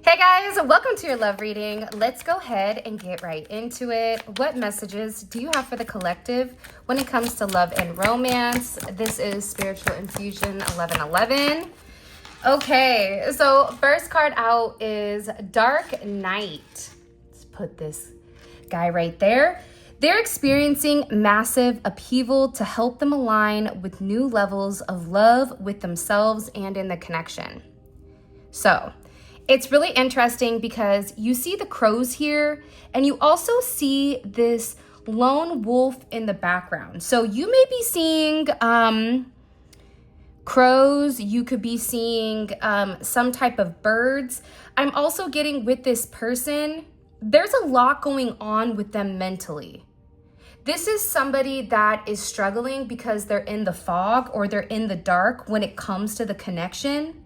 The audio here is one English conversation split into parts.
Hey guys, welcome to your love reading. Let's go ahead and get right into it. What messages do you have for the collective when it comes to love and romance? This is Spiritual Infusion 1111. Okay, so first card out is Dark Knight. Let's put this guy right there. They're experiencing massive upheaval to help them align with new levels of love with themselves and in the connection. So, it's really interesting because you see the crows here and you also see this lone wolf in the background. So you may be seeing crows, you could be seeing some type of birds. I'm also getting with this person, there's a lot going on with them mentally. This is somebody that is struggling because they're in the fog or they're in the dark when it comes to the connection.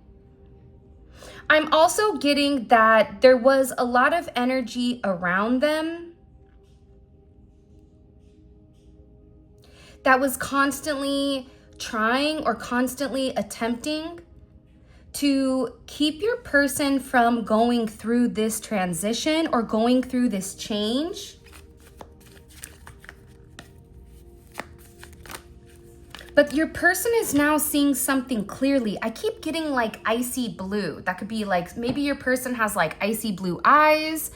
I'm also getting that there was a lot of energy around them that was constantly trying or constantly attempting to keep your person from going through this transition or going through this change. But your person is now seeing something clearly. I keep getting like icy blue. That could be like, maybe your person has like icy blue eyes,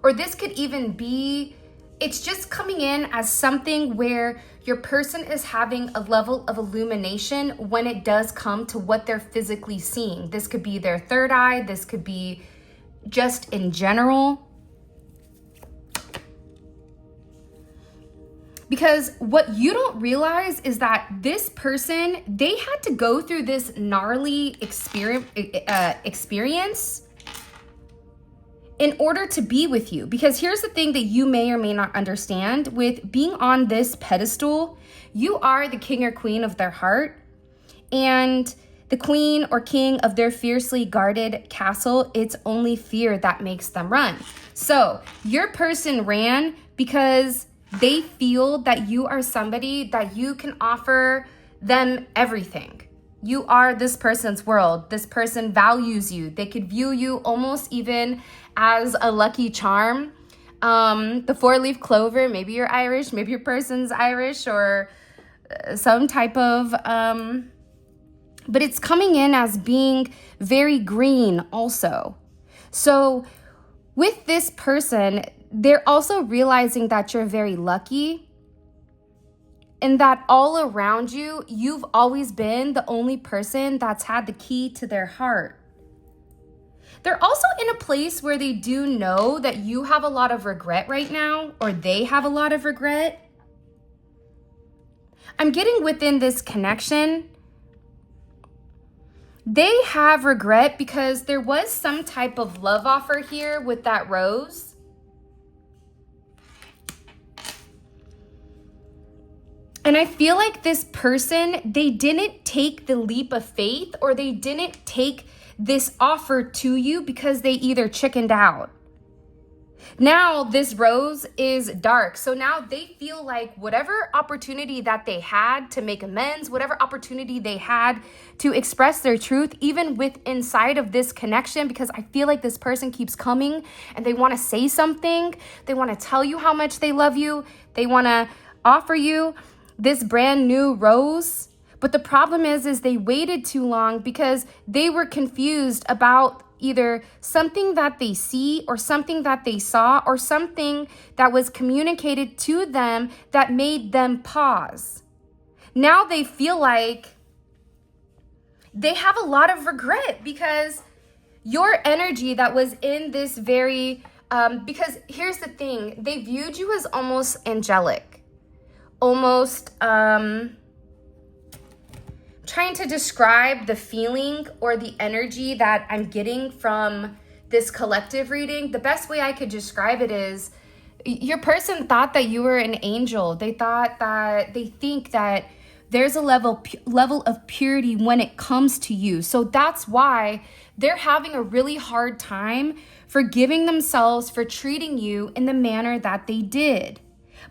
or this could even be, it's just coming in as something where your person is having a level of illumination when it does come to what they're physically seeing. This could be their third eye. This could be just in general. Because what you don't realize is that this person, they had to go through this gnarly experience in order to be with you. Because here's the thing that you may or may not understand. With being on this pedestal, you are the king or queen of their heart and the queen or king of their fiercely guarded castle. It's only fear that makes them run. So your person ran because they feel that you are somebody that you can offer them everything. You are this person's world. This person values you. They could view you almost even as a lucky charm. The four-leaf clover, maybe you're Irish, maybe your person's Irish or some type of, but it's coming in as being very green also. So with this person, they're also realizing that you're very lucky and that all around you, you've always been the only person that's had the key to their heart. They're also in a place where they do know that you have a lot of regret right now, or they have a lot of regret. I'm getting within this connection. They have regret because there was some type of love offer here with that rose. And I feel like this person, they didn't take the leap of faith or they didn't take this offer to you because they either chickened out. Now this rose is dark. So now they feel like whatever opportunity that they had to make amends, whatever opportunity they had to express their truth, even with inside of this connection, because I feel like this person keeps coming and they want to say something. They want to tell you how much they love you. They want to offer you this brand new rose. But the problem is they waited too long because they were confused about either something that they see or something that they saw or something that was communicated to them that made them pause. Now they feel like they have a lot of regret because your energy that was in this very, because here's the thing, they viewed you as almost angelic. Almost trying to describe the feeling or the energy that I'm getting from this collective reading. The best way I could describe it is your person thought that you were an angel. They think that there's a level of purity when it comes to you. So that's why they're having a really hard time forgiving themselves for treating you in the manner that they did,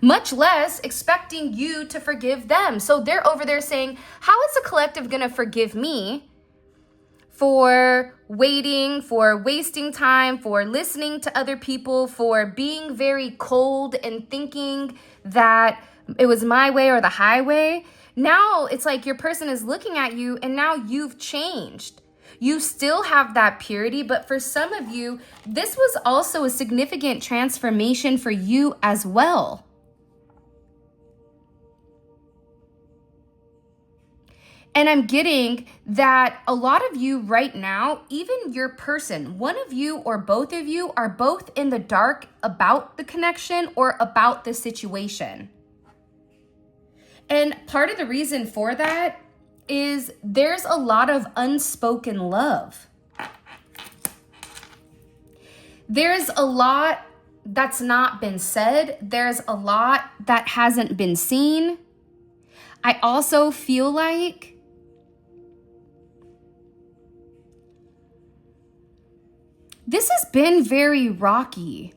much less expecting you to forgive them. So they're over there saying, how is the collective going to forgive me for waiting, for wasting time, for listening to other people, for being very cold and thinking that it was my way or the highway. Now it's like your person is looking at you and now you've changed. You still have that purity, but for some of you, this was also a significant transformation for you as well. And I'm getting that a lot of you right now, even your person, one of you or both of you are both in the dark about the connection or about the situation. And part of the reason for that is there's a lot of unspoken love. There's a lot that's not been said. There's a lot that hasn't been seen. I also feel like this has been very rocky.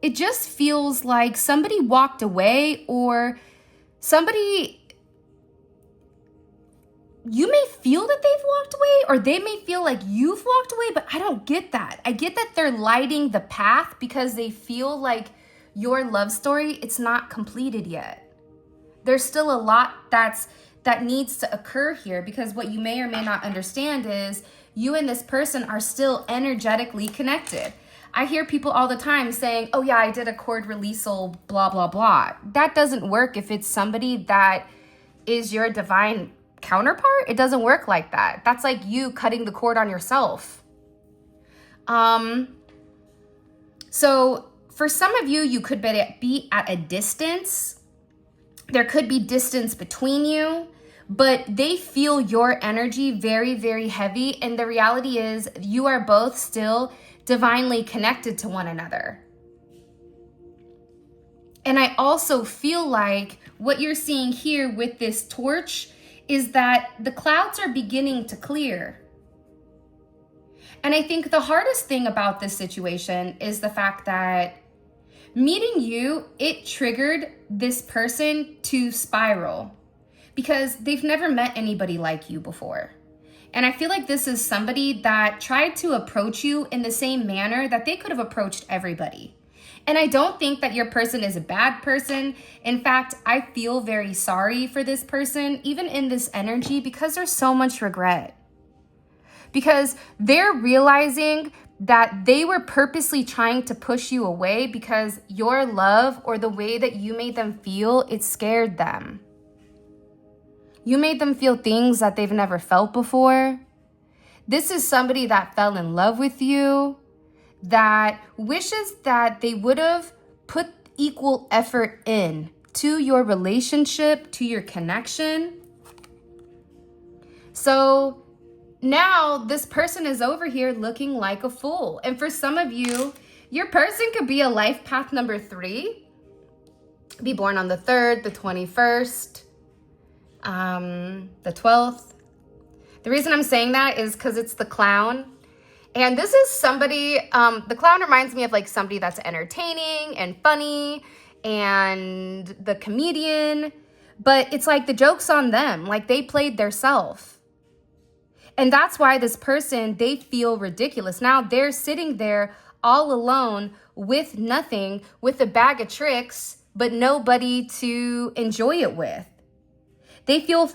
It just feels like somebody walked away, or somebody, you may feel that they've walked away, or they may feel like you've walked away, but I don't get that. I get that they're lighting the path because they feel like your love story, it's not completed yet. There's still a lot that needs to occur here, because what you may or may not understand is you and this person are still energetically connected. I hear people all the time saying, oh yeah, I did a cord releasal, blah, blah, blah. That doesn't work if it's somebody that is your divine counterpart. It doesn't work like that. That's like you cutting the cord on yourself. So for some of you, you could be at a distance. There could be distance between you, but they feel your energy very, very heavy. And the reality is you are both still divinely connected to one another. And I also feel like what you're seeing here with this torch is that the clouds are beginning to clear. And I think the hardest thing about this situation is the fact that meeting you, it triggered this person to spiral because they've never met anybody like you before. And I feel like this is somebody that tried to approach you in the same manner that they could have approached everybody. And I don't think that your person is a bad person. In fact, I feel very sorry for this person, even in this energy, because there's so much regret. Because they're realizing that they were purposely trying to push you away because your love or the way that you made them feel, it scared them. You made them feel things that they've never felt before. This is somebody that fell in love with you, that wishes that they would have put equal effort in to your relationship, to your connection. So now this person is over here looking like a fool. And for some of you, your person could be a life path number 3, be born on the 3rd, the 21st, the 12th. The reason I'm saying that is because it's the clown. And this is somebody, the clown reminds me of like somebody that's entertaining and funny, and the comedian, but it's like the joke's on them, like they played their self. And that's why this person, they feel ridiculous. Now they're sitting there all alone with nothing, with a bag of tricks, but nobody to enjoy it with. They feel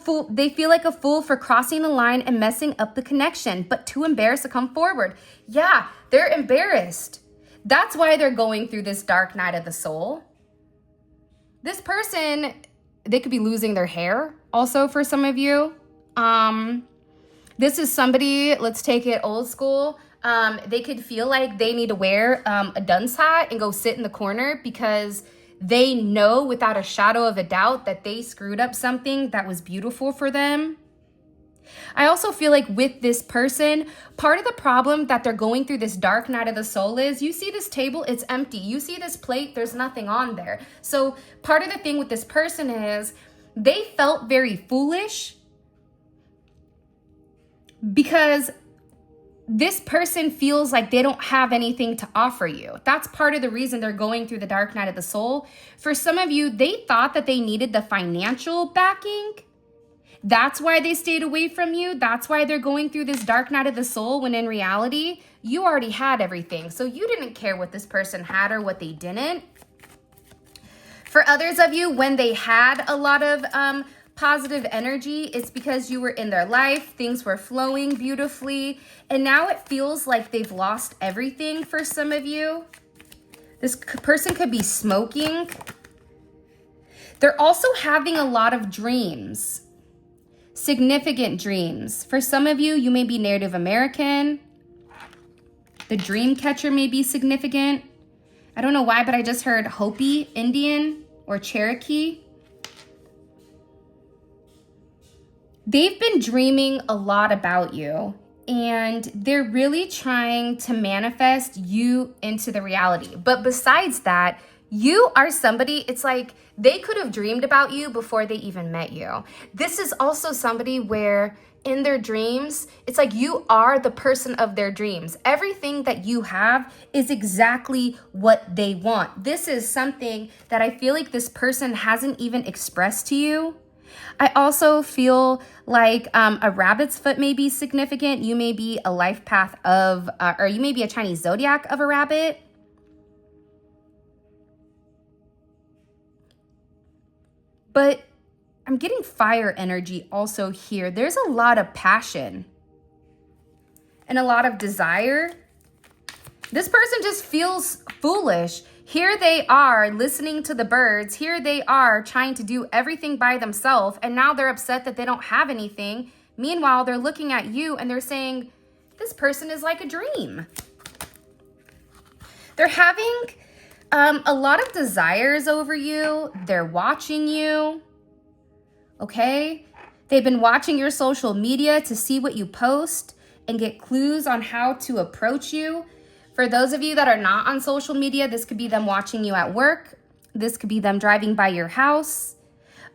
like a fool for crossing the line and messing up the connection, but too embarrassed to come forward. Yeah, they're embarrassed. That's why they're going through this dark night of the soul. This person, they could be losing their hair also for some of you. This is somebody, let's take it old school. They could feel like they need to wear a dunce hat and go sit in the corner because they know without a shadow of a doubt that they screwed up something that was beautiful for them. I also feel like with this person, part of the problem that they're going through this dark night of the soul is, you see this table, it's empty. You see this plate, there's nothing on there. So part of the thing with this person is they felt very foolish because this person feels like they don't have anything to offer you. That's part of the reason they're going through the dark night of the soul. For some of you, they thought that they needed the financial backing, That's why they stayed away from you. That's why they're going through this dark night of the soul, when in reality, you already had everything. So you didn't care what this person had or what they didn't. For others of you, when they had a lot of positive energy, it's because you were in their life, things were flowing beautifully, and now it feels like they've lost everything for some of you. This person could be smoking. They're also having a lot of dreams, significant dreams. For some of you, you may be Native American. The dream catcher may be significant. I don't know why, but I just heard Hopi, Indian, or Cherokee. They've been dreaming a lot about you, and they're really trying to manifest you into the reality. But besides that, you are somebody, it's like they could have dreamed about you before they even met you. This is also somebody where in their dreams, it's like you are the person of their dreams. Everything that you have is exactly what they want. This is something that I feel like this person hasn't even expressed to you. I also feel like a rabbit's foot may be significant. You may be a life path of, or you may be a Chinese zodiac of a rabbit. But I'm getting fire energy also here. There's a lot of passion and a lot of desire. This person just feels foolish. Here they are listening to the birds. Here they are trying to do everything by themselves. And now they're upset that they don't have anything. Meanwhile, they're looking at you and they're saying, this person is like a dream. They're having a lot of desires over you. They're watching you. Okay? They've been watching your social media to see what you post and get clues on how to approach you. For those of you that are not on social media, this could be them watching you at work. This could be them driving by your house.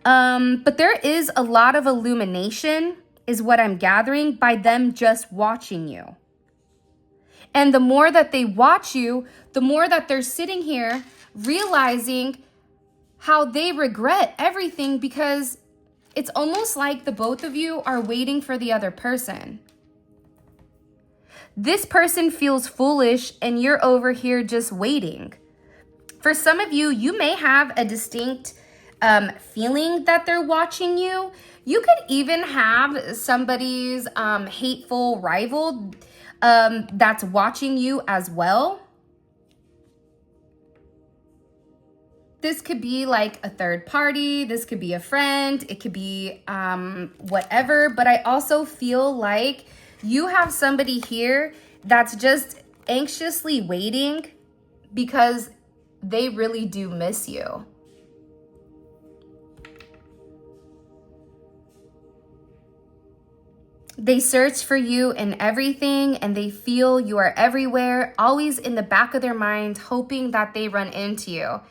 But there is a lot of illumination, is what I'm gathering, by them just watching you. And the more that they watch you, the more that they're sitting here realizing how they regret everything, because it's almost like the both of you are waiting for the other person. This person feels foolish and you're over here just waiting. For some of you, you may have a distinct feeling that they're watching you. You could even have somebody's hateful rival that's watching you as well. This could be like a third party. This could be a friend. It could be whatever. But I also feel like you have somebody here that's just anxiously waiting because they really do miss you. They search for you in everything and they feel you are everywhere, always in the back of their mind, hoping that they run into you.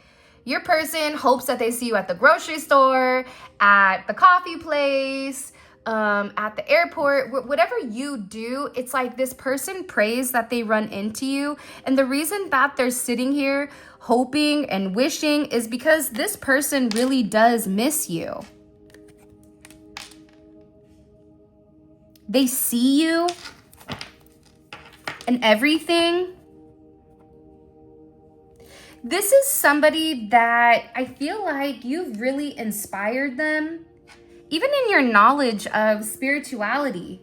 Your person hopes that they see you at the grocery store, at the coffee place, at the airport, whatever you do. It's like this person prays that they run into you. And the reason that they're sitting here hoping and wishing is because this person really does miss you. They see you and everything. This is somebody that I feel like you've really inspired them, even in your knowledge of spirituality.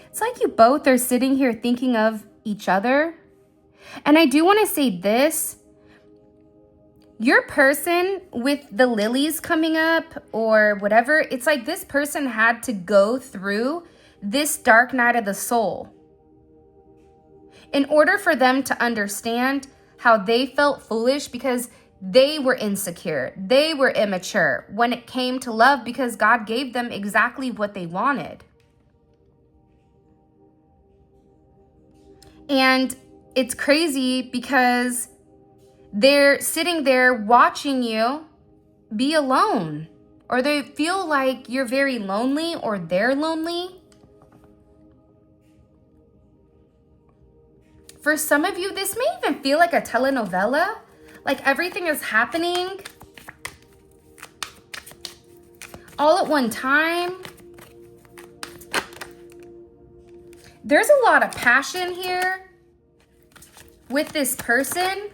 It's like you both are sitting here thinking of each other. And I do want to say this. Your person with the lilies coming up or whatever, it's like this person had to go through this dark night of the soul in order for them to understand how they felt foolish because they were insecure. They were immature when it came to love because God gave them exactly what they wanted. And it's crazy because they're sitting there watching you be alone, or they feel like you're very lonely or they're lonely. For some of you, this may even feel like a telenovela. Like everything is happening all at one time. There's a lot of passion here with this person.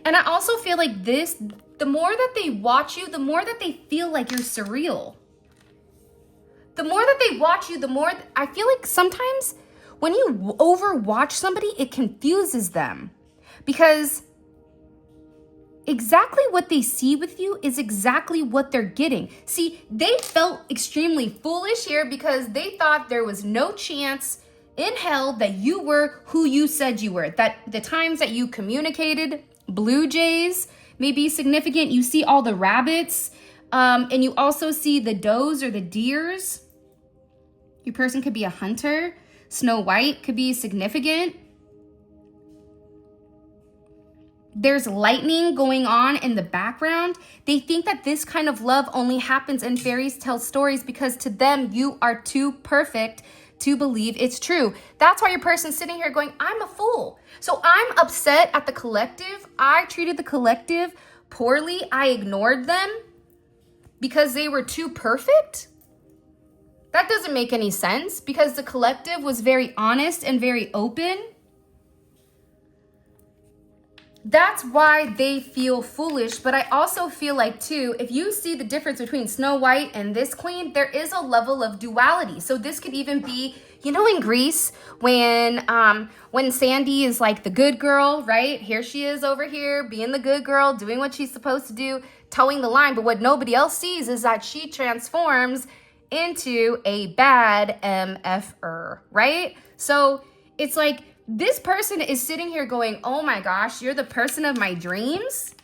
And I also feel like this, the more that they watch you, the more that they feel like you're surreal. The more that they watch you, the more I feel like sometimes when you overwatch somebody, it confuses them, because exactly what they see with you is exactly what they're getting. See, they felt extremely foolish here because they thought there was no chance in hell that you were who you said you were. That the times that you communicated, blue jays may be significant. You see all the rabbits, and you also see the does or the deers. Your person could be a hunter. Snow White could be significant. There's lightning going on in the background. They think that this kind of love only happens in fairy tale stories because to them, you are too perfect to believe it's true. That's why your person's sitting here going, I'm a fool. So I'm upset at the collective. I treated the collective poorly. I ignored them because they were too perfect. That doesn't make any sense because the collective was very honest and very open. That's why they feel foolish. But I also feel like too, if you see the difference between Snow White and this queen, there is a level of duality. So this could even be, you know, in Greece when Sandy is like the good girl, right? Here she is over here being the good girl, doing what she's supposed to do, towing the line. But what nobody else sees is that she transforms into a bad MFer, right? So it's like this person is sitting here going, oh my gosh, you're the person of my dreams.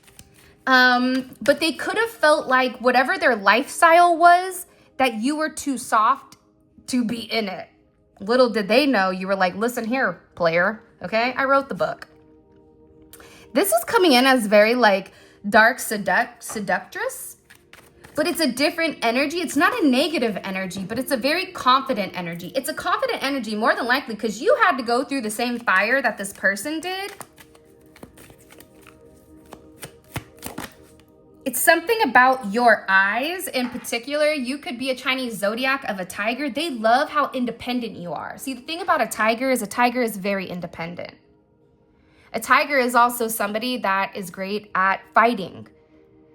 But they could have felt like whatever their lifestyle was, that you were too soft to be in it. Little did they know you were like, listen here, player, okay? I wrote the book. This is coming in as very like dark seductress. But it's a different energy. It's not a negative energy, but it's a very confident energy. It's a confident energy more than likely because you had to go through the same fire that this person did. It's something about your eyes in particular. You could be a Chinese zodiac of a tiger. They love how independent you are. See, the thing about a tiger is very independent. A tiger is also somebody that is great at fighting,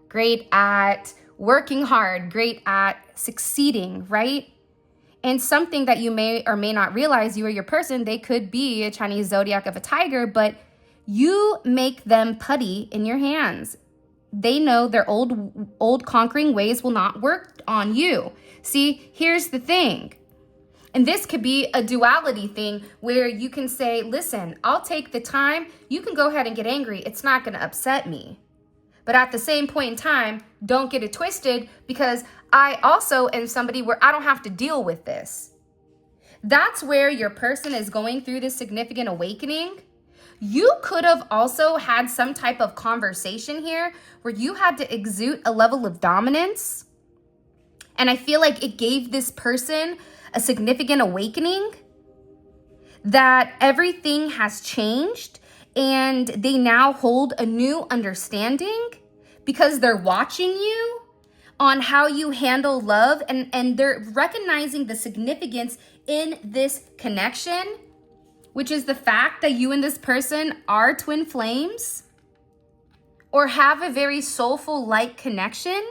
great at working hard, great at succeeding, right? And something that you may or may not realize, you or your person, they could be a Chinese zodiac of a tiger, but you make them putty in your hands. They know their old conquering ways will not work on you. See, here's the thing. And this could be a duality thing where you can say, listen, I'll take the time. You can go ahead and get angry. It's not going to upset me. But at the same point in time, don't get it twisted because I also am somebody where I don't have to deal with this. That's where your person is going through this significant awakening. You could have also had some type of conversation here where you had to exude a level of dominance. And I feel like it gave this person a significant awakening that everything has changed. And they now hold a new understanding because they're watching you on how you handle love and they're recognizing the significance in this connection, which is the fact that you and this person are twin flames or have a very soulful like connection.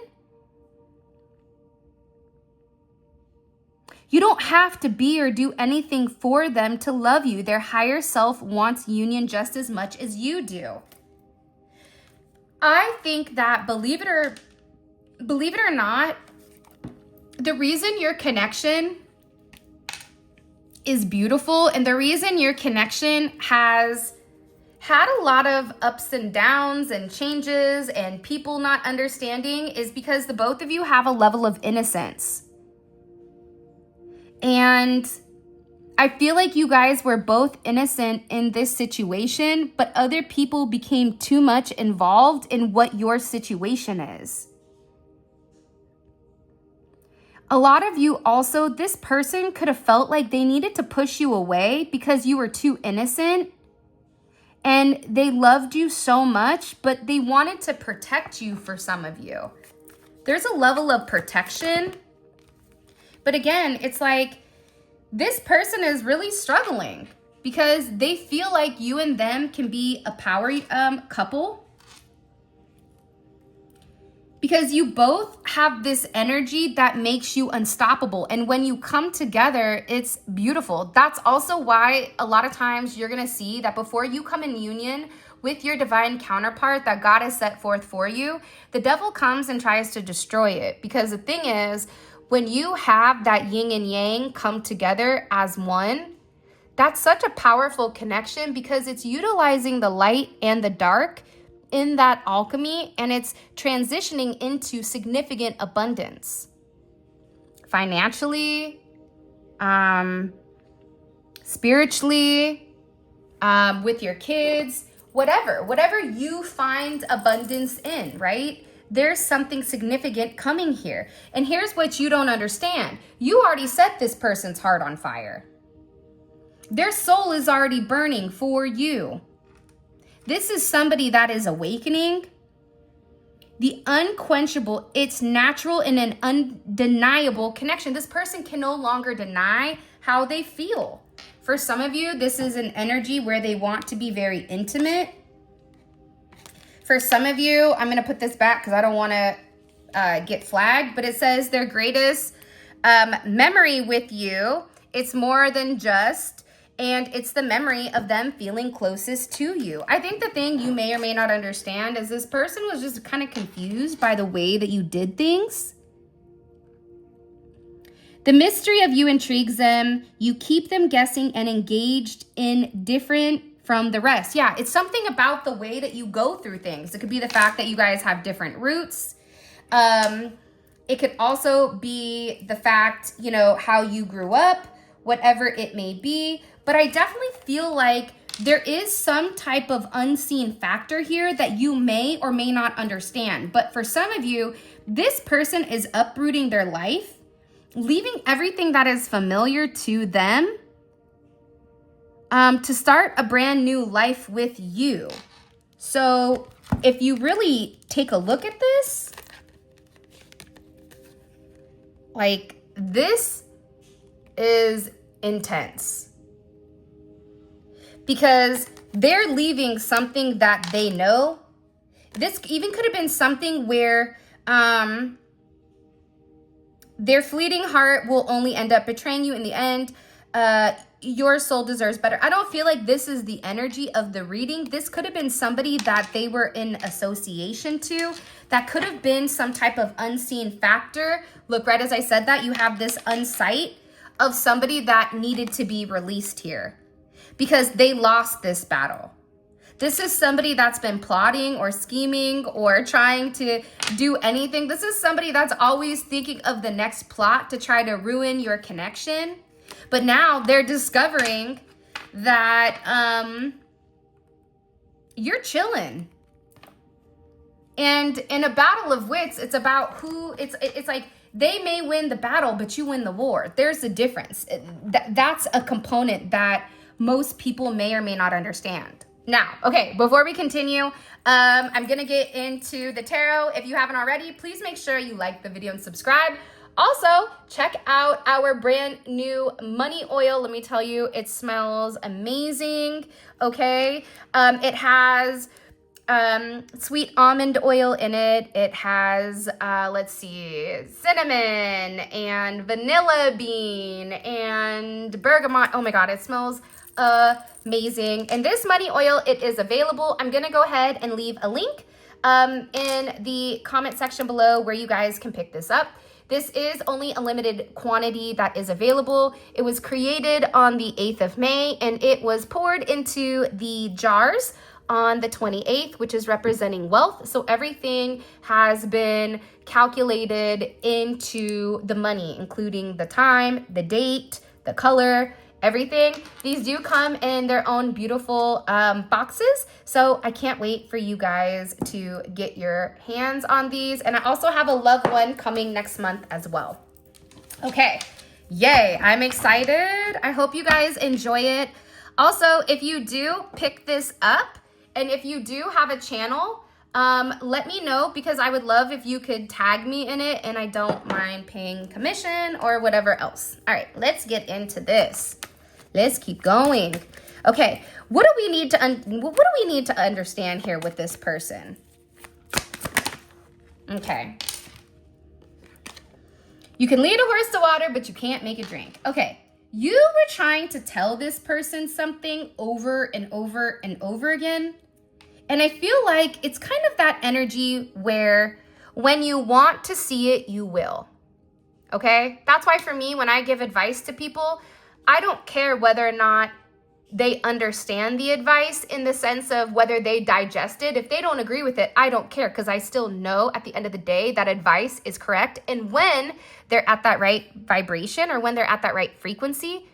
You don't have to be or do anything for them to love you. Their higher self wants union just as much as you do. I think that, believe it or not, the reason your connection is beautiful and the reason your connection has had a lot of ups and downs and changes and people not understanding is because the both of you have a level of innocence. And I feel like you guys were both innocent in this situation, but other people became too much involved in what your situation is. A lot of you also, this person could have felt like they needed to push you away because you were too innocent. and they loved you so much, but they wanted to protect you for some of you. There's a level of protection. But again, it's like this person is really struggling because they feel like you and them can be a power couple. Because you both have this energy that makes you unstoppable. And when you come together, it's beautiful. That's also why a lot of times you're going to see that before you come in union with your divine counterpart that God has set forth for you, the devil comes and tries to destroy it. Because the thing is, when you have that yin and yang come together as one, that's such a powerful connection because it's utilizing the light and the dark in that alchemy, and it's transitioning into significant abundance. Financially, spiritually, with your kids, whatever you find abundance in, right? There's something significant coming here. And here's what you don't understand. You already set this person's heart on fire. Their soul is already burning for you. This is somebody that is awakening. The unquenchable, it's natural and an undeniable connection. This person can no longer deny how they feel. For some of you, this is an energy where they want to be very intimate. For some of you, I'm going to put this back because I don't want to get flagged, but it says their greatest memory with you. It's more than just, and it's the memory of them feeling closest to you. I think the thing you may or may not understand is this person was just kind of confused by the way that you did things. The mystery of you intrigues them. You keep them guessing and engaged in different from the rest. Yeah, it's something about the way that you go through things. It could be the fact that you guys have different roots. It could also be the fact, how you grew up, whatever it may be. But I definitely feel like there is some type of unseen factor here that you may or may not understand. But for some of you, this person is uprooting their life, leaving everything that is familiar to them, to start a brand new life with you. So if you really take a look at this, like, this is intense. Because they're leaving something that they know. This even could have been something where their fleeting heart will only end up betraying you in the end. Your soul deserves better. I don't feel like this is the energy of the reading. This could have been somebody that they were in association to. That could have been some type of unseen factor. Look, right as I said that, you have this unsight of somebody that needed to be released here. Because they lost this battle. This is somebody that's been plotting or scheming or trying to do anything. This is somebody that's always thinking of the next plot to try to ruin your connection. But now they're discovering that you're chilling. And in a battle of wits, it's about who, it's like they may win the battle, but you win the war. There's a difference. That's a component that most people may or may not understand. Now, okay, before we continue, I'm going to get into the tarot. If you haven't already, please make sure you like the video and subscribe. Also, check out our brand new money oil. Let me tell you, it smells amazing, okay? It has sweet almond oil in it. It has, cinnamon and vanilla bean and bergamot. Oh my God, it smells amazing. And this money oil, it is available. I'm gonna go ahead and leave a link in the comment section below where you guys can pick this up. This is only a limited quantity that is available. It was created on the 8th of May and it was poured into the jars on the 28th, which is representing wealth. So everything has been calculated into the money, including the time, the date, the color, everything. These do come in their own beautiful boxes. So I can't wait for you guys to get your hands on these. And I also have a loved one coming next month as well. Okay, yay, I'm excited. I hope you guys enjoy it. Also, if you do pick this up and if you do have a channel, let me know, because I would love if you could tag me in it, and I don't mind paying commission or whatever else. All right, let's get into this. Let's keep going. Okay, what do we need to understand here with this person? Okay. You can lead a horse to water, but you can't make it drink. Okay. You were trying to tell this person something over and over and over again. And I feel like it's kind of that energy where when you want to see it, you will. Okay? That's why for me, when I give advice to people, I don't care whether or not they understand the advice in the sense of whether they digest it. If they don't agree with it, I don't care, because I still know at the end of the day that advice is correct. And when they're at that right vibration, or when they're at that right frequency,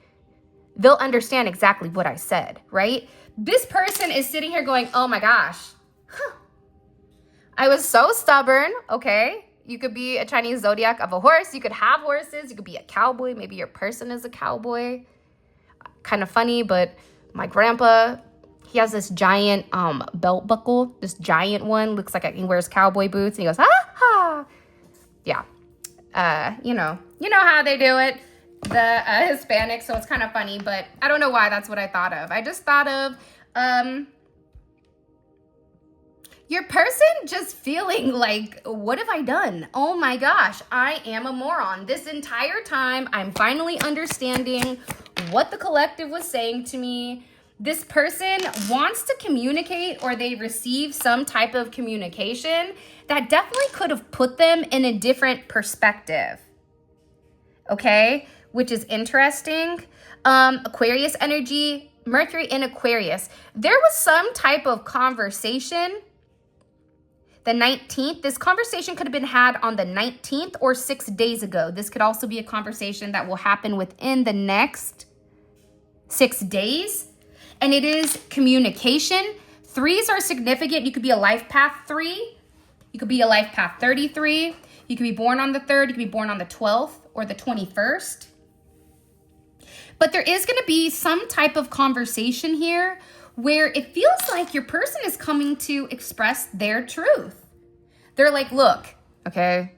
they'll understand exactly what I said, right? This person is sitting here going, oh my gosh, I was so stubborn. Okay. You could be a Chinese zodiac of a horse. You could have horses. You could be a cowboy. Maybe your person is a cowboy. Kind of funny, but my grandpa, he has this giant belt buckle, this giant one. Looks like he wears cowboy boots, and he goes, ha ha. Yeah. You know how they do it, the Hispanics, so it's kind of funny, but I don't know why that's what I thought of. I just thought of your person just feeling like, what have I done? Oh my gosh, I am a moron. This entire time, I'm finally understanding what the collective was saying to me. This person wants to communicate, or they receive some type of communication that definitely could have put them in a different perspective. Okay, which is interesting. Aquarius energy, Mercury in Aquarius. There was some type of conversation. The 19th, this conversation could have been had on the 19th or 6 days ago. This could also be a conversation that will happen within the next 6 days. And it is communication. 3s are significant. You could be a life path 3. You could be a life path 33. You could be born on the 3rd. You could be born on the 12th or the 21st. But there is going to be some type of conversation here where it feels like your person is coming to express their truth. They're like, look, okay,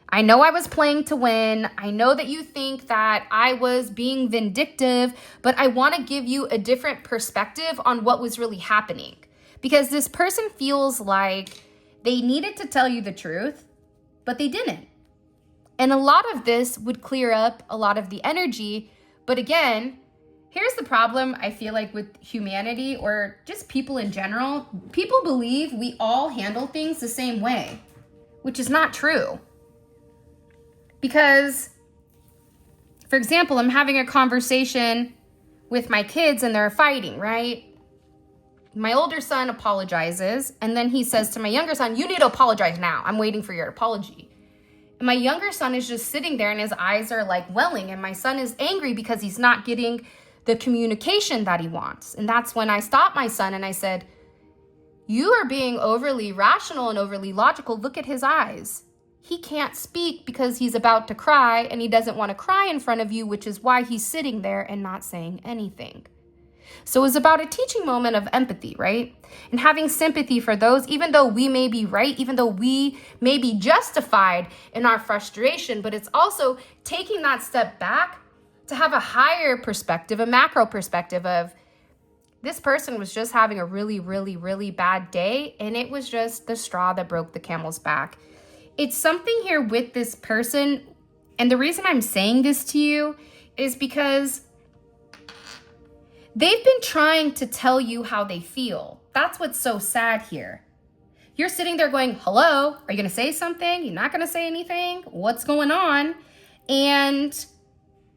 I know I was playing to win. I know that you think that I was being vindictive, but I want to give you a different perspective on what was really happening. Because this person feels like they needed to tell you the truth, but they didn't. And a lot of this would clear up a lot of the energy. But again, here's the problem, I feel like, with humanity, or just people in general. People believe we all handle things the same way, which is not true. Because, for example, I'm having a conversation with my kids and they're fighting, right? My older son apologizes, and then he says to my younger son, you need to apologize now. I'm waiting for your apology. And my younger son is just sitting there and his eyes are like welling, and my son is angry because he's not getting the communication that he wants. And that's when I stopped my son and I said, you are being overly rational and overly logical. Look at his eyes. He can't speak because he's about to cry, and he doesn't want to cry in front of you, which is why he's sitting there and not saying anything. So it was about a teaching moment of empathy, right? And having sympathy for those, even though we may be right, even though we may be justified in our frustration, but it's also taking that step back to have a higher perspective, a macro perspective of, this person was just having a really, really, really bad day, and it was just the straw that broke the camel's back. It's something here with this person, and the reason I'm saying this to you is because they've been trying to tell you how they feel. That's what's so sad here. You're sitting there going, hello, are you going to say something? You're not going to say anything? What's going on? And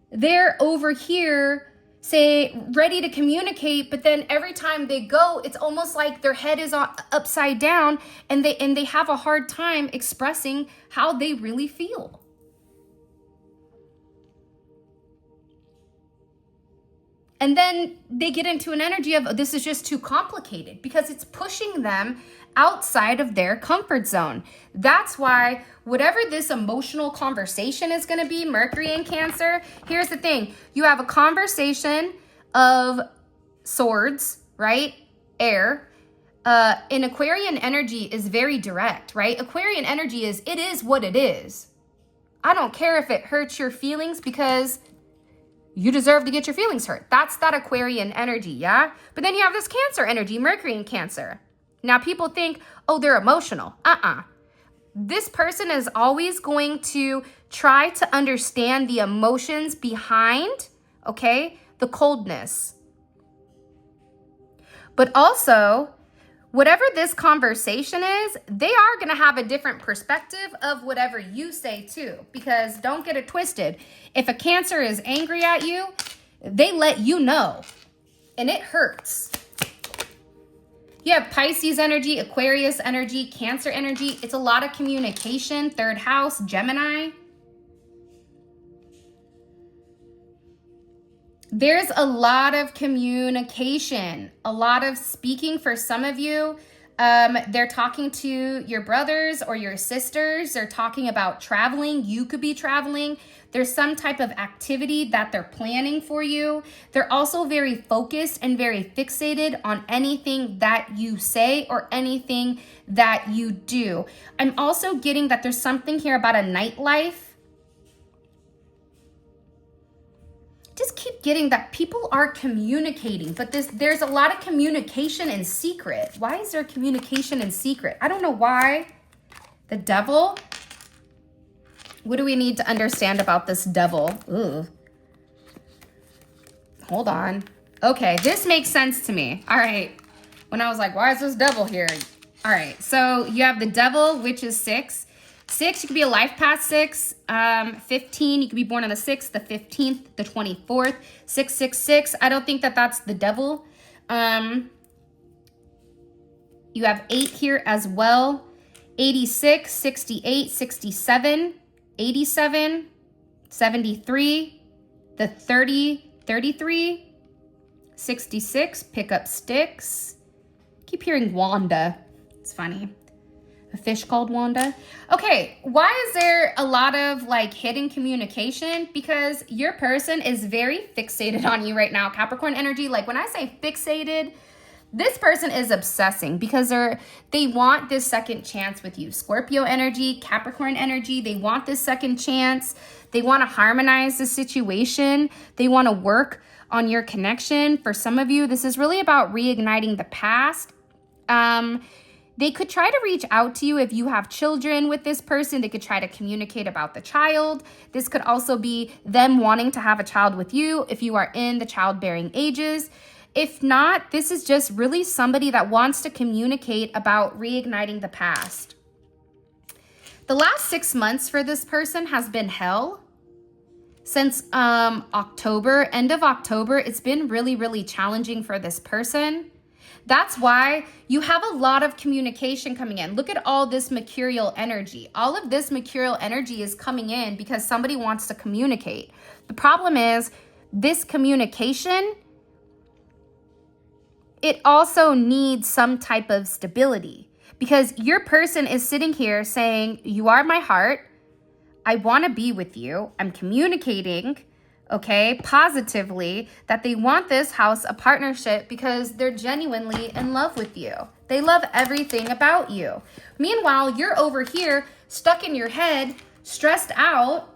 they're over here, say, ready to communicate, but then every time they go, it's almost like their head is upside down, and they have a hard time expressing how they really feel. And then they get into an energy of, this is just too complicated, because it's pushing them outside of their comfort zone. That's why whatever this emotional conversation is going to be, Mercury in Cancer, here's the thing. You have a conversation of swords, right? Air. In Aquarian energy is very direct, right? Aquarian energy is, it is what it is. I don't care if it hurts your feelings because you deserve to get your feelings hurt. That's that Aquarian energy, yeah? But then you have this Cancer energy, Mercury in Cancer. Now people think, oh, they're emotional. This person is always going to try to understand the emotions behind, okay, the coldness. But also, whatever this conversation is, they are going to have a different perspective of whatever you say too. Because don't get it twisted. If a Cancer is angry at you, they let you know. And it hurts. You have Pisces energy, Aquarius energy, Cancer energy. It's a lot of communication. Third house, Gemini. There's a lot of communication, a lot of speaking for some of you. They're talking to your brothers or your sisters. They're talking about traveling. You could be traveling. There's some type of activity that they're planning for you. They're also very focused and very fixated on anything that you say or anything that you do. I'm also getting that there's something here about a nightlife. Just keep getting that people are communicating, but there's a lot of communication in secret. Why is there communication in secret? I don't know why. The Devil. What do we need to understand about this Devil? Ooh. Hold on. Okay, this makes sense to me. All right. When I was like, why is this Devil here? All right, so you have the Devil, which is 6. 6, you could be a life path 6. 15, you could be born on the 6th, the 15th, the 24th. 666, I don't think that that's the Devil. You have 8 here as well. 86, 68, 67, 87, 73, the 30, 33, 66, pick up sticks. Keep hearing Wanda. It's funny. A fish called Wanda. Okay, why is there a lot of like hidden communication? Because your person is very fixated on you right now. Capricorn energy, like when I say fixated, this person is obsessing because they want this second chance with you. Scorpio energy, Capricorn energy, they want this second chance. They want to harmonize the situation. They want to work on your connection. For some of you, this is really about reigniting the past. They could try to reach out to you if you have children with this person. They could try to communicate about the child. This could also be them wanting to have a child with you if you are in the childbearing ages. If not, this is just really somebody that wants to communicate about reigniting the past. The last 6 months for this person has been hell. Since October, end of October, it's been really, really challenging for this person. That's why you have a lot of communication coming in. Look at all this mercurial energy. All of this mercurial energy is coming in because somebody wants to communicate. The problem is this communication, it also needs some type of stability because your person is sitting here saying, you are my heart. I want to be with you. I'm communicating, okay, positively, that they want this house a partnership because they're genuinely in love with you. They love everything about you. Meanwhile, you're over here stuck in your head, stressed out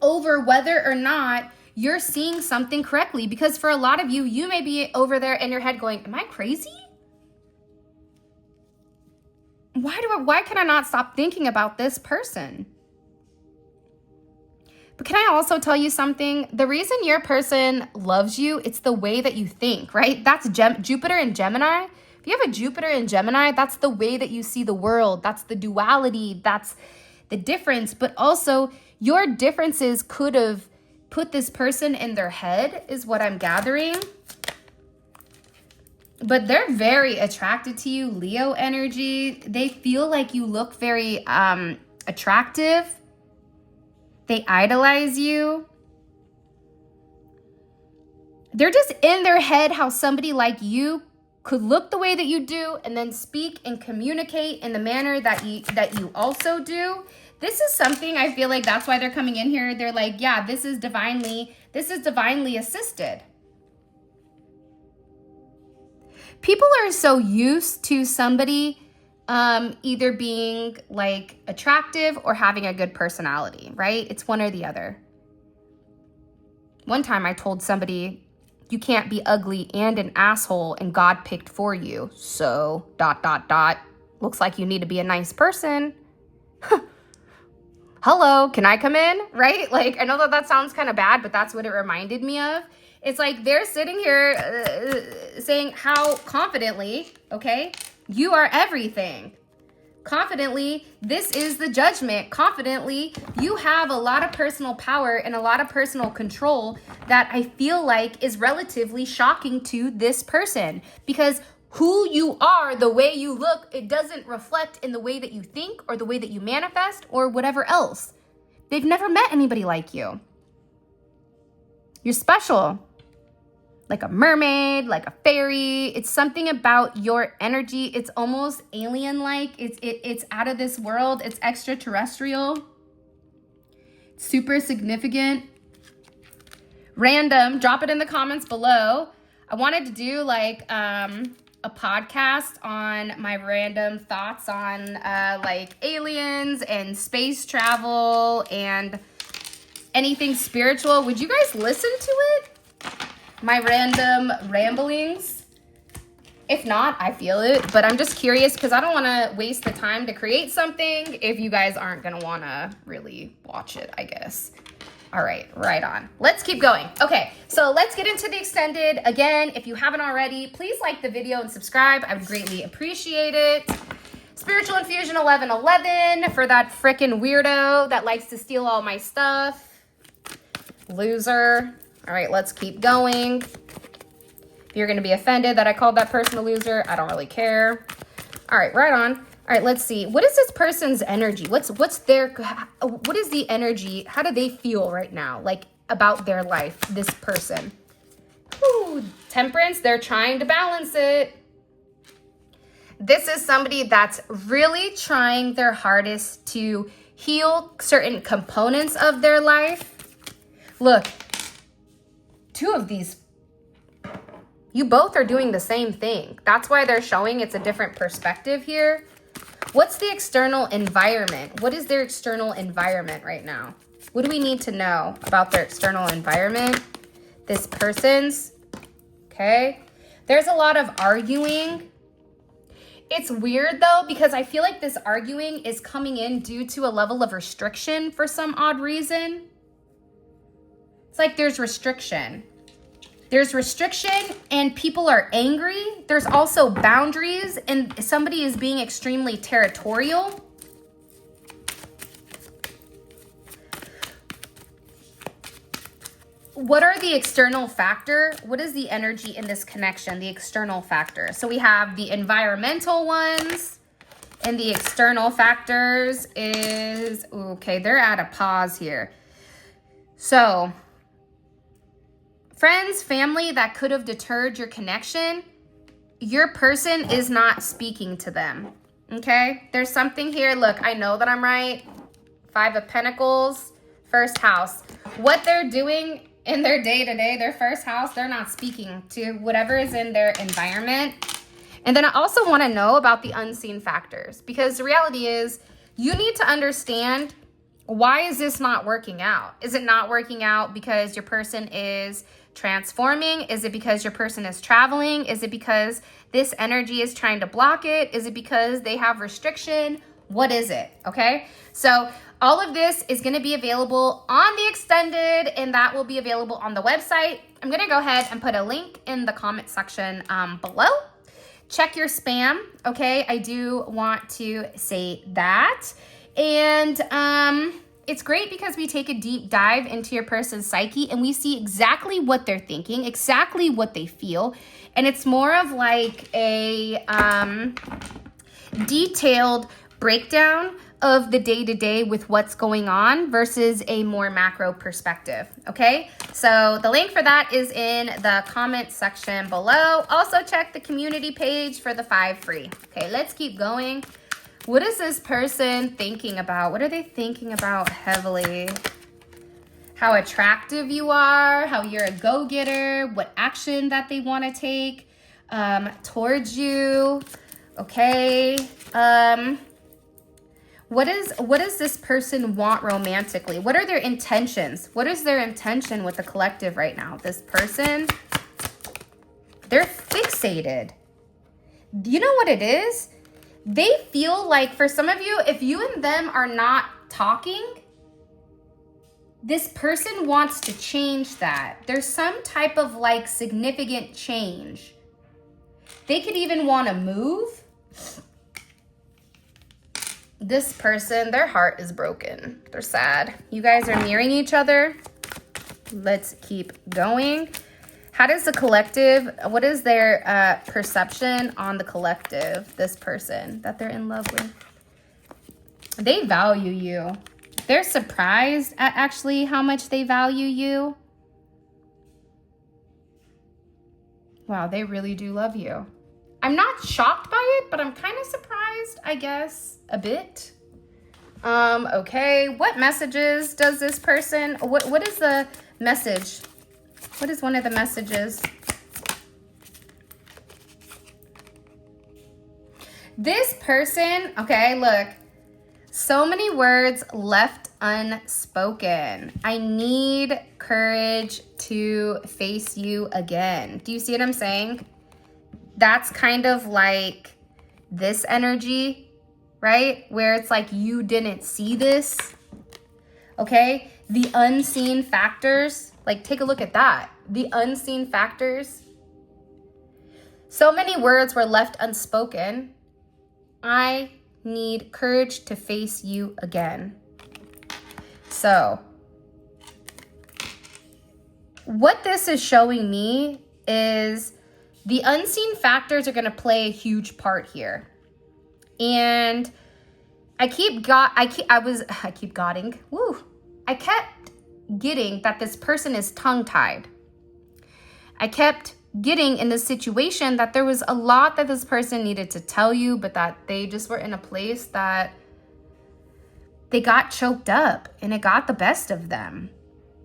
over whether or not you're seeing something correctly. Because for a lot of you, you may be over there in your head going, am I crazy? Why can I not stop thinking about this person? But can I also tell you something? The reason your person loves you, it's the way that you think, right? That's Jupiter and Gemini. If you have a Jupiter and Gemini, that's the way that you see the world. That's the duality. That's the difference. But also, your differences could have put this person in their head, is what I'm gathering. But they're very attracted to you, Leo energy. They feel like you look very attractive. They idolize you. They're just in their head how somebody like you could look the way that you do and then speak and communicate in the manner that you also do. This is something I feel like that's why they're coming in here. They're like, yeah, this is divinely assisted. People are so used to somebody either being like attractive or having a good personality, right? It's one or the other. One time I told somebody, you can't be ugly and an asshole and God picked for you. So, ... Looks like you need to be a nice person. Hello, can I come in? Right? Like, I know that sounds kind of bad, but that's what it reminded me of. It's like they're sitting here saying how confidently, okay, you are everything. Confidently, this is the judgment. Confidently, you have a lot of personal power and a lot of personal control that I feel like is relatively shocking to this person, because who you are, the way you look, it doesn't reflect in the way that you think or the way that you manifest or whatever else. They've never met anybody like you. You're special. Like a mermaid, like a fairy. It's something about your energy. It's almost alien-like. It's out of this world. It's extraterrestrial. Super significant. Random. Drop it in the comments below. I wanted to do like a podcast on my random thoughts on like aliens and space travel and anything spiritual. Would you guys listen to it? My random ramblings? If not, I feel it, but I'm just curious because I don't want to waste the time to create something if you guys aren't going to want to really watch it, I guess. All right, right on. Let's keep going. Okay, so let's get into the extended. Again, if you haven't already, please like the video and subscribe. I would greatly appreciate it. Spiritual Infusion 1111 for that frickin' weirdo that likes to steal all my stuff. Loser. All right, let's keep going. If you're going to be offended that I called that person a loser, I don't really care. All right, right on. All right, let's see. What is this person's energy? What is the energy? How do they feel right now? Like about their life, this person? Ooh, Temperance, they're trying to balance it. This is somebody that's really trying their hardest to heal certain components of their life. Look. Two of these, you both are doing the same thing. That's why they're showing it's a different perspective here. What's the external environment? What is their external environment right now? What do we need to know about their external environment? This person's, okay? There's a lot of arguing. It's weird though, because I feel like this arguing is coming in due to a level of restriction for some odd reason. It's like there's restriction. There's restriction and people are angry. There's also boundaries and somebody is being extremely territorial. What are the external factor? What is the energy in this connection, the external factor? So we have the environmental ones and the external factors is, okay, they're at a pause here. So friends, family that could have deterred your connection, your person is not speaking to them, okay? There's something here. Look, I know that I'm right. 5 of Pentacles, first house. What they're doing in their day-to-day, their first house, they're not speaking to whatever is in their environment. And then I also want to know about the unseen factors, because the reality is you need to understand, why is this not working out? Is it not working out because your person is transforming? Is it because your person is traveling? Is it because this energy is trying to block it? Is it because they have restriction? What is it? Okay, so all of this is going to be available on the extended, and that will be available on the website. I'm going to go ahead and put a link in the comment section below. Check your spam, okay? I do want to say that. And it's great because we take a deep dive into your person's psyche and we see exactly what they're thinking, exactly what they feel. And it's more of like a detailed breakdown of the day-to-day with what's going on versus a more macro perspective, okay? So the link for that is in the comment section below. Also check the community page for the 5 free. Okay, let's keep going. What is this person thinking about? What are they thinking about heavily? How attractive you are, how you're a go-getter, what action that they want to take. towards you. Okay. What does this person want romantically? What are their intentions? What is their intention with the collective right now? This person, they're fixated. You know what it is? They feel like, for some of you, if you and them are not talking, this person wants to change that. There's some type of like significant change. They could even want to move. This person, their heart is broken. They're sad. You guys are mirroring each other. Let's keep going. How does the collective, what is their perception on the collective, this person that they're in love with? They value you. They're surprised at actually how much they value you. Wow, they really do love you. I'm not shocked by it, but I'm kind of surprised, I guess, a bit. Okay, what messages does this person, what is the message? What is one of the messages? This person, okay, look, so many words left unspoken. I need courage to face you again. Do you see what I'm saying? That's kind of like this energy, right? Where it's like you didn't see this, okay? The unseen factors, like take a look at that. The unseen factors. So many words were left unspoken. I need courage to face you again. So, what this is showing me is the unseen factors are going to play a huge part here. And I kept getting that this person is tongue-tied. I kept getting in the situation that there was a lot that this person needed to tell you, but that they just were in a place that they got choked up and it got the best of them.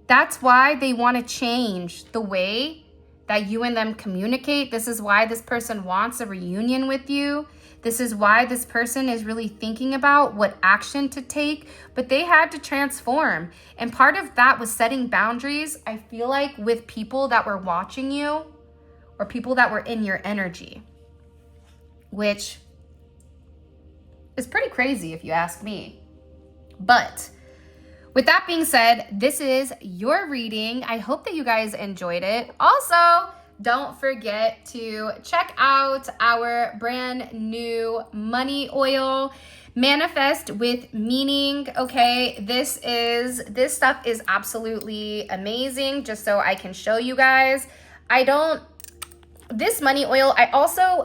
That's why they want to change the way that you and them communicate. This is why this person wants a reunion with you. This is why this person is really thinking about what action to take, but they had to transform. And part of that was setting boundaries, I feel like, with people that were watching you or people that were in your energy, which is pretty crazy if you ask me. But with that being said, this is your reading. I hope that you guys enjoyed it. Also, don't forget to check out our brand new money oil, Manifest with Meaning. Okay, this stuff is absolutely amazing. Just so I can show you guys. This money oil, I also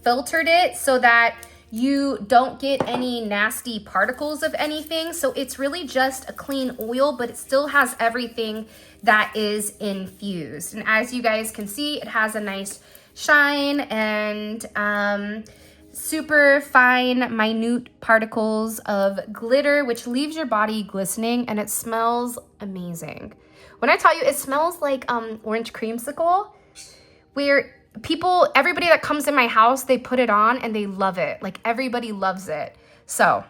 filtered it so that you don't get any nasty particles of anything. So it's really just a clean oil, but it still has everything that is infused. And as you guys can see, it has a nice shine and super fine, minute particles of glitter, which leaves your body glistening, and it smells amazing. When I tell you, it smells like orange creamsicle, where everybody that comes in my house, they put it on and they love it. Like everybody loves it. So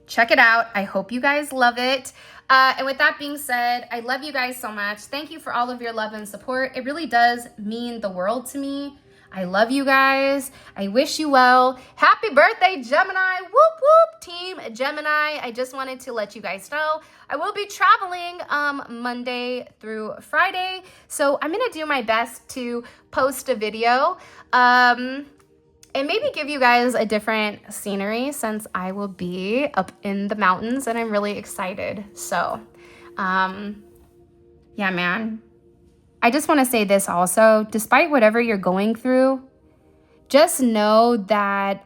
check it out. I hope you guys love it. And with that being said, I love you guys so much. Thank you for all of your love and support. It really does mean the world to me. I love you guys. I wish you well. Happy birthday, Gemini. Whoop, whoop, Team Gemini. I just wanted to let you guys know I will be traveling Monday through Friday. So I'm going to do my best to post a video and maybe give you guys a different scenery since I will be up in the mountains and I'm really excited. So, yeah, man. I just want to say this also, despite whatever you're going through, just know that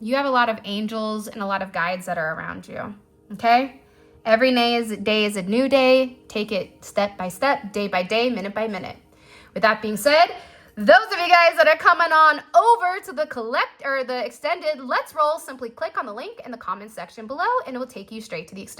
you have a lot of angels and a lot of guides that are around you, okay? Every day is a new day. Take it step by step, day by day, minute by minute. With that being said, those of you guys that are coming on over to the extended Let's Roll, simply click on the link in the comment section below and it will take you straight to the extended.